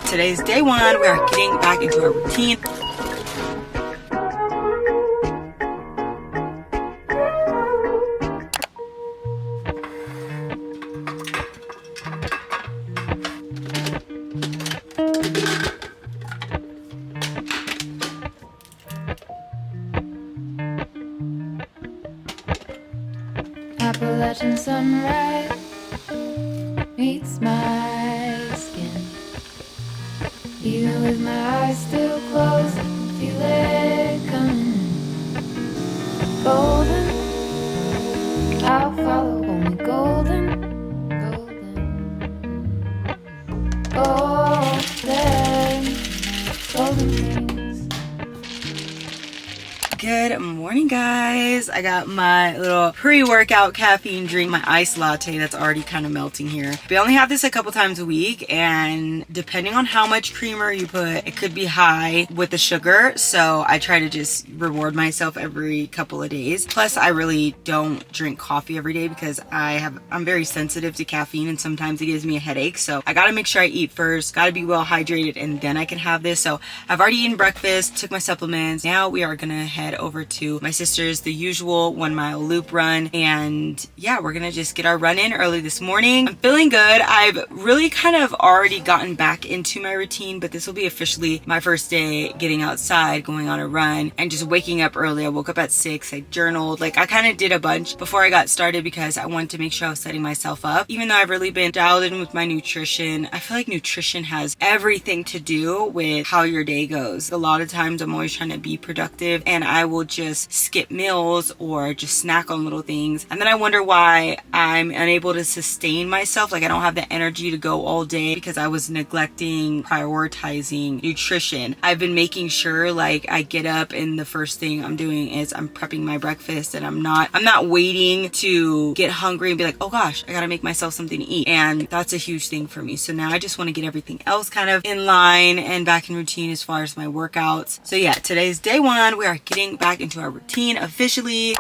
Today's day one. We are getting back into our routine. Appalachian sunrise meets my skin. Even with my eyes still closed, I can feel it coming in. Golden, I'll follow only golden, golden, golden things. Good morning, guys. I got my little pre-workout caffeine drink, my iced latte that's already kind of melting here. We only have this a couple times a week, and depending on how much creamer you put, it could be high with the sugar. So I try to just reward myself every couple of days. Plus, I really don't drink coffee every day because I'm very sensitive to caffeine, and sometimes it gives me a headache. So I gotta make sure I eat first, gotta be well hydrated, and then I can have this. So I've already eaten breakfast, took my supplements. Now we are gonna head over to my sister's, the usual 1 mile loop run, and yeah, we're gonna just get our run in early this morning. I'm feeling good. I've really kind of already gotten back into my routine, but this will be officially my first day getting outside, going on a run, and just waking up early. I woke up at 6. I journaled, like I kind of did a bunch before I got started because I wanted to make sure I was setting myself up. Even though I've really been dialed in with my nutrition, I feel like nutrition has everything to do with how your day goes. A lot of times I'm always trying to be productive, and I will just skip meals or just snack on little things, and then I wonder why I'm unable to sustain myself. Like I don't have the energy to go all day because I was neglecting prioritizing nutrition. I've been making sure like I get up and the first thing I'm doing is I'm prepping my breakfast, and I'm not waiting to get hungry and be like, oh gosh, I gotta make myself something to eat. And that's a huge thing for me. So now I just want to get everything else kind of in line and back in routine as far as my workouts. So yeah, today's day one. We are getting back into our routine officially.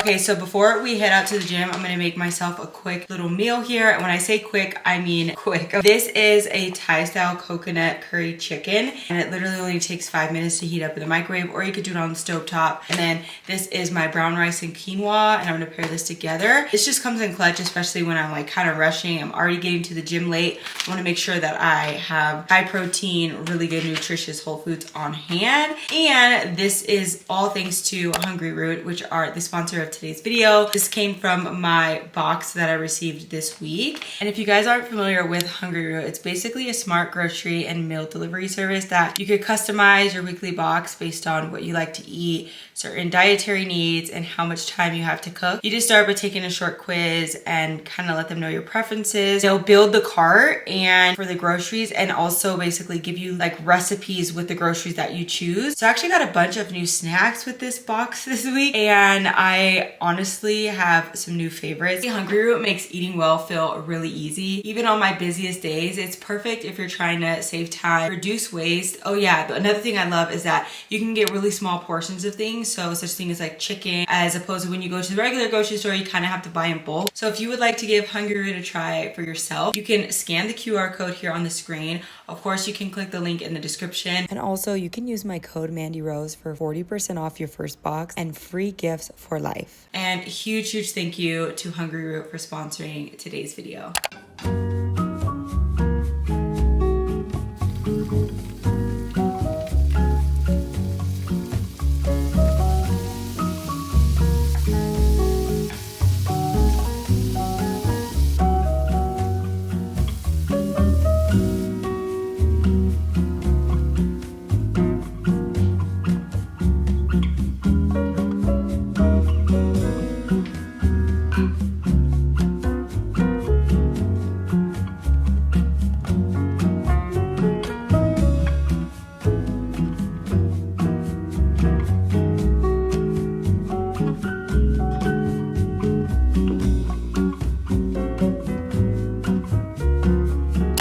Okay, so before we head out to the gym, I'm gonna make myself a quick little meal here. And when I say quick, I mean quick. This is a Thai style coconut curry chicken, and it literally only takes 5 minutes to heat up in the microwave, or you could do it on the stove top. And then this is my brown rice and quinoa, and I'm gonna pair this together. This just comes in clutch, especially when I'm like kind of rushing. I'm already getting to the gym late. I wanna make sure that I have high protein, really good, nutritious whole foods on hand. And this is all thanks to Hungry Root, which are the sponsor of today's video. This came from my box that I received this week. And if you guys aren't familiar with Hungry Root, it's basically a smart grocery and meal delivery service that you could customize your weekly box based on what you like to eat, certain dietary needs, and how much time you have to cook. You just start by taking a short quiz and kind of let them know your preferences. They'll build the cart and for the groceries, and also basically give you like recipes with the groceries that you choose. So I actually got a bunch of new snacks with this box this week, and I honestly have some new favorites. Hungry Root makes eating well feel really easy. Even on my busiest days, it's perfect if you're trying to save time, reduce waste. Oh yeah, another thing I love is that you can get really small portions of things. things. So such thing as like chicken, as opposed to when you go to the regular grocery store, you kind of have to buy in bulk. So if you would like to give Hungryroot a try for yourself, you can scan the QR code here on the screen. Of course, you can click the link in the description. And also you can use my code Mandy Rose for 40% off your first box and free gifts for life. And huge thank you to Hungryroot for sponsoring today's video.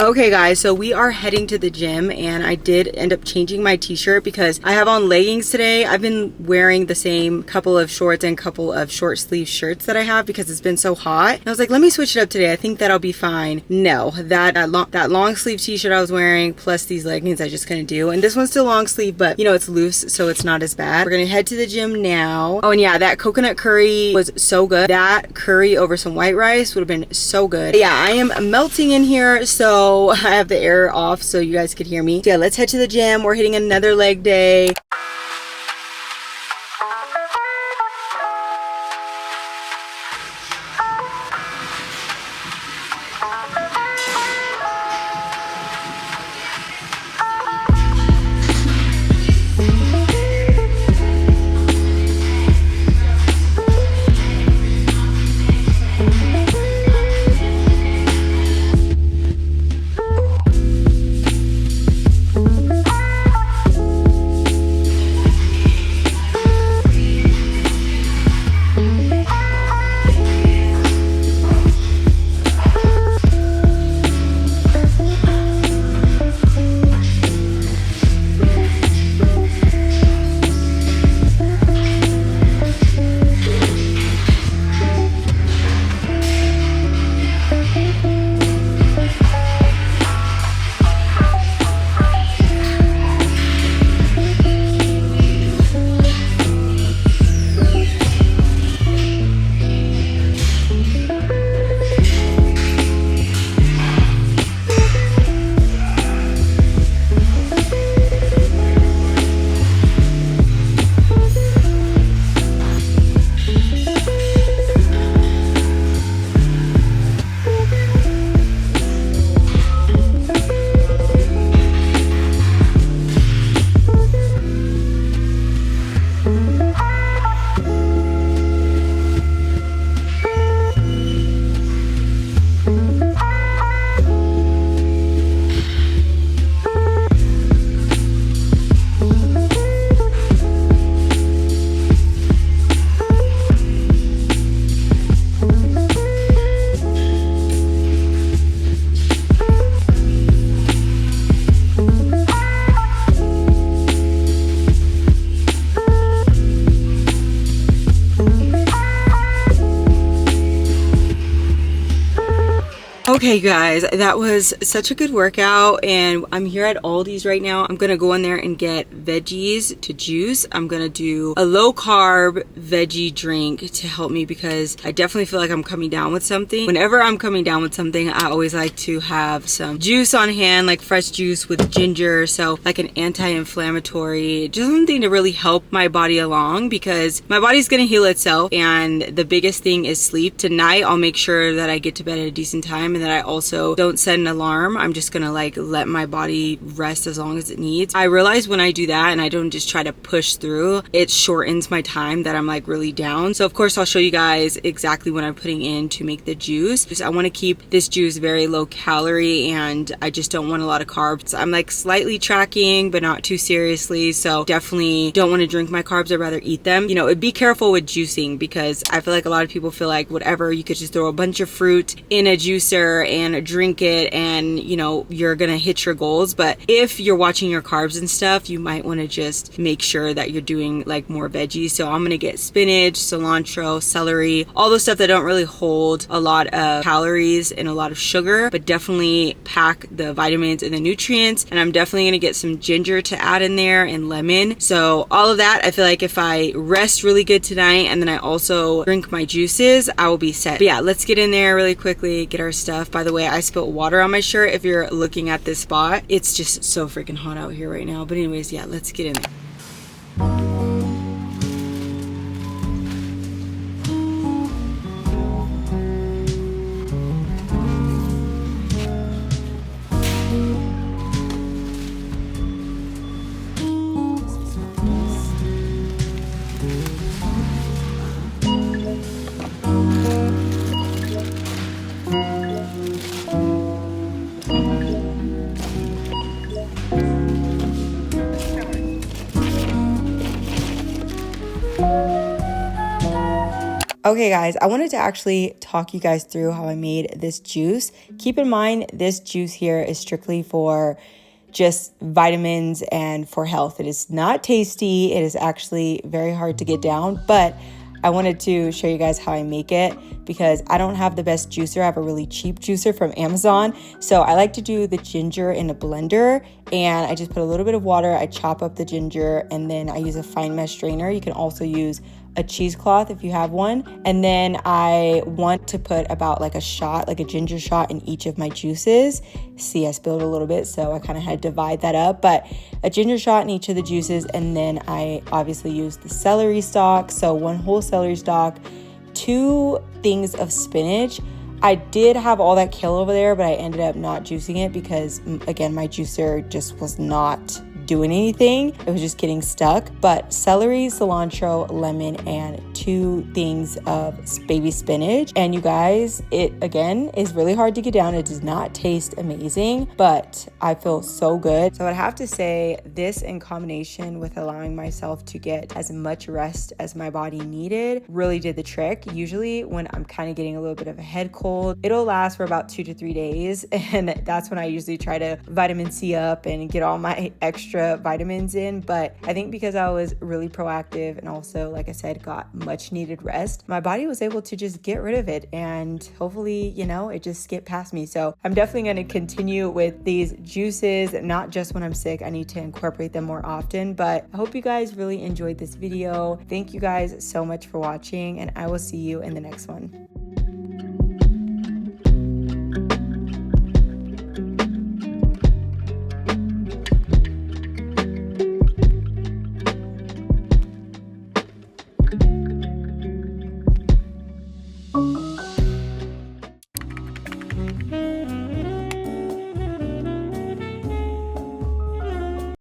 Okay guys, so we are heading to the gym, and I did end up changing my t-shirt because I have on leggings today. I've been wearing the same couple of shorts and couple of short sleeve shirts that I have because it's been so hot. And I was like, let me switch it up today. I think that'll be fine. No, that long sleeve t-shirt I was wearing plus these leggings I just couldn't do. And this one's still long sleeve, but you know, it's loose, so it's not as bad. We're gonna head to the gym now. Oh, and yeah, that coconut curry was so good. That curry over some white rice would have been so good. But yeah, I am melting in here, so I have the air off so you guys could hear me. So yeah, let's head to the gym. We're hitting another leg day. Okay guys, that was such a good workout, and I'm here at Aldi's right now. I'm gonna go in there and get veggies to juice. I'm gonna do a low carb veggie drink to help me because I definitely feel like I'm coming down with something. Whenever I'm coming down with something, I always like to have some juice on hand, like fresh juice with ginger, so like an anti-inflammatory, just something to really help my body along because my body's gonna heal itself, and the biggest thing is sleep. Tonight I'll make sure that I get to bed at a decent time and that I also don't set an alarm. I'm just gonna like let my body rest as long as it needs. I realize when I do that and I don't just try to push through, it shortens my time that I'm like really down. So of course I'll show you guys exactly what I'm putting in to make the juice. Just I want to keep this juice very low calorie, and I just don't want a lot of carbs. I'm like slightly tracking but not too seriously, so definitely don't want to drink my carbs. I'd rather eat them. You know, be careful with juicing because I feel like a lot of people feel like whatever, you could just throw a bunch of fruit in a juicer water and drink it, and you know, you're gonna hit your goals. But if you're watching your carbs and stuff, you might want to just make sure that you're doing like more veggies. So I'm gonna get spinach, cilantro, celery, all those stuff that don't really hold a lot of calories and a lot of sugar, but definitely pack the vitamins and the nutrients. And I'm definitely gonna get some ginger to add in there and lemon. So all of that, I feel like if I rest really good tonight and then I also drink my juices, I will be set. But yeah, let's get in there really quickly, get our stuff. By the way, I spilled water on my shirt. If you're looking at this spot, it's just so freaking hot out here right now. But anyways, yeah, let's get in there. Okay guys, I wanted to actually talk you guys through how I made this juice. Keep in mind, this juice here is strictly for just vitamins and for health. It is not tasty. It is actually very hard to get down, but I wanted to show you guys how I make it because I don't have the best juicer. I have a really cheap juicer from Amazon. So I like to do the ginger in a blender, and I just put a little bit of water. I chop up the ginger, and then I use a fine mesh strainer. You can also use a cheesecloth if you have one. And then I want to put about like a shot, like a ginger shot in each of my juices. See, I spilled a little bit, so I kind of had to divide that up, but a ginger shot in each of the juices. And then I obviously use the celery stalk. So 1 whole celery stalk, 2 things of spinach. I did have all that kale over there, but I ended up not juicing it because, again, my juicer just was not doing anything. It was just getting stuck. But celery, cilantro, lemon, and 2 things of baby spinach. And you guys, it again is really hard to get down. It does not taste amazing, but I feel so good. So I'd have to say this, in combination with allowing myself to get as much rest as my body needed, really did the trick. Usually when I'm kind of getting a little bit of a head cold, it'll last for about 2 to 3 days. And that's when I usually try to vitamin C up and get all my extra vitamins in. But I think because I was really proactive and also, like I said, got much needed rest, my body was able to just get rid of it, and hopefully, you know, it just skipped past me. So I'm definitely going to continue with these juices, not just when I'm sick. I need to incorporate them more often. But I hope you guys really enjoyed this video. Thank you guys so much for watching, and I will see you in the next one.